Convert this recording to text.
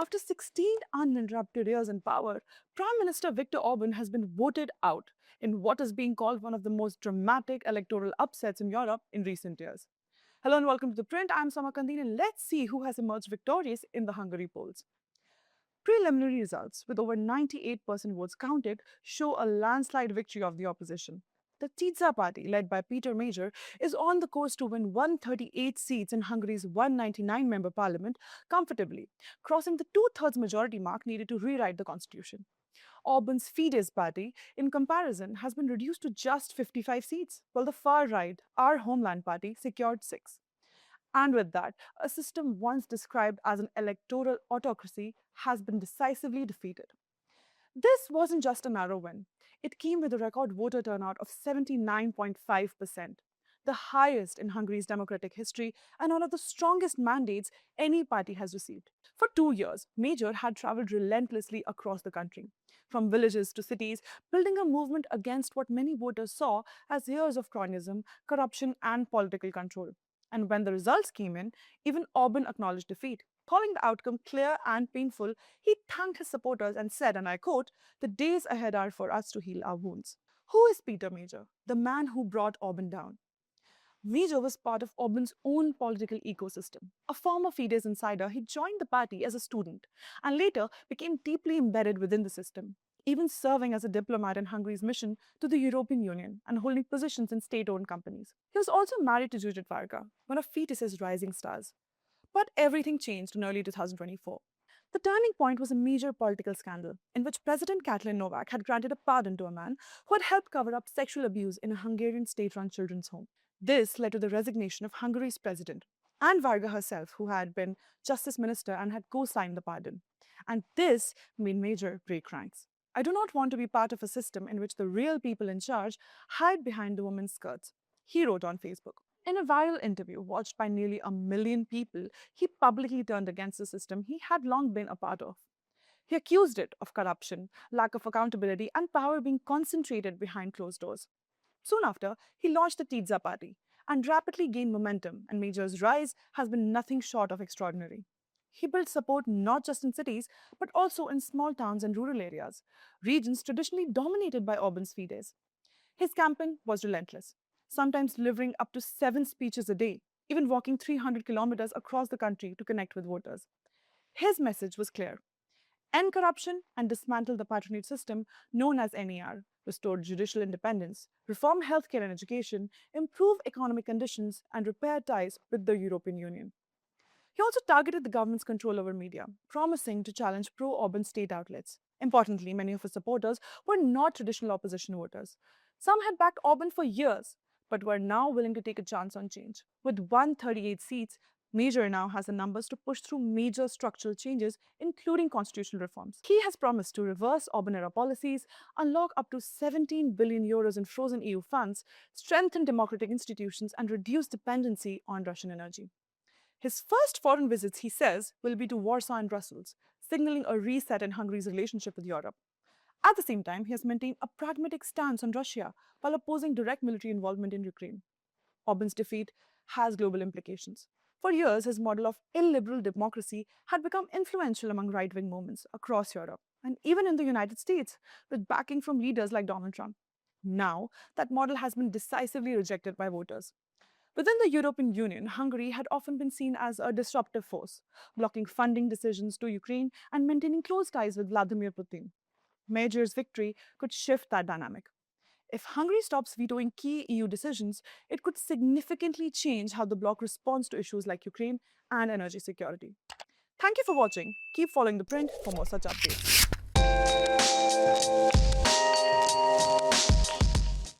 After 16 uninterrupted years in power, Prime Minister Viktor Orbán has been voted out in what is being called one of the most dramatic electoral upsets in Europe in recent years. Hello and welcome to The Print. I'm Samah Qundeel and let's see who has emerged victorious in the Hungary polls. Preliminary results, with over 98% votes counted, show a landslide victory of the opposition. The Tisza party, led by Péter Magyar, is on the course to win 138 seats in Hungary's 199-member parliament comfortably, crossing the two-thirds majority mark needed to rewrite the constitution. Orban's Fidesz party, in comparison, has been reduced to just 55 seats, while the far-right, Our Homeland party, secured 6. And with that, a system once described as an electoral autocracy has been decisively defeated. This wasn't just a narrow win. It came with a record voter turnout of 79.5%, the highest in Hungary's democratic history and one of the strongest mandates any party has received. For 2 years, Magyar had traveled relentlessly across the country, from villages to cities, building a movement against what many voters saw as years of cronyism, corruption, and political control. And when the results came in, even Orban acknowledged defeat. Calling the outcome clear and painful, he thanked his supporters and said, and I quote, "The days ahead are for us to heal our wounds." Who is Péter Magyar, the man who brought Orban down? Magyar was part of Orban's own political ecosystem. A former Fidesz insider, he joined the party as a student and later became deeply embedded within the system, even serving as a diplomat in Hungary's mission to the European Union and holding positions in state-owned companies. He was also married to Judith Varga, one of Fidesz's rising stars. But everything changed in early 2024. The turning point was a major political scandal in which President Katalin Novak had granted a pardon to a man who had helped cover up sexual abuse in a Hungarian state-run children's home. This led to the resignation of Hungary's president and Varga herself, who had been justice minister and had co-signed the pardon. And this made Magyar break ranks. "I do not want to be part of a system in which the real people in charge hide behind the women's skirts," he wrote on Facebook. In a viral interview watched by nearly 1 million people, he publicly turned against the system he had long been a part of. He accused it of corruption, lack of accountability, and power being concentrated behind closed doors. Soon after, he launched the Tisza party and rapidly gained momentum, and Magyar's rise has been nothing short of extraordinary. He built support not just in cities, but also in small towns and rural areas, regions traditionally dominated by Orban's Fidesz. His campaign was relentless, sometimes delivering up to 7 speeches a day, even walking 300 kilometers across the country to connect with voters. His message was clear: end corruption and dismantle the patronage system known as NER, restore judicial independence, reform healthcare and education, improve economic conditions, and repair ties with the European Union. He also targeted the government's control over media, promising to challenge pro-Orban state outlets. Importantly, many of his supporters were not traditional opposition voters. Some had backed Orban for years, but were now willing to take a chance on change. With 138 seats, Magyar now has the numbers to push through major structural changes, including constitutional reforms. He has promised to reverse Orban-era policies, unlock up to 17 billion euros in frozen EU funds, strengthen democratic institutions, and reduce dependency on Russian energy. His first foreign visits, he says, will be to Warsaw and Brussels, signaling a reset in Hungary's relationship with Europe. At the same time, he has maintained a pragmatic stance on Russia while opposing direct military involvement in Ukraine. Orban's defeat has global implications. For years, his model of illiberal democracy had become influential among right-wing movements across Europe, and even in the United States, with backing from leaders like Donald Trump. Now, that model has been decisively rejected by voters. Within the European Union, Hungary had often been seen as a disruptive force, blocking funding decisions to Ukraine and maintaining close ties with Vladimir Putin. Magyar's victory could shift that dynamic. If Hungary stops vetoing key EU decisions, it could significantly change how the bloc responds to issues like Ukraine and energy security. Thank you for watching. Keep following The Print for more such updates.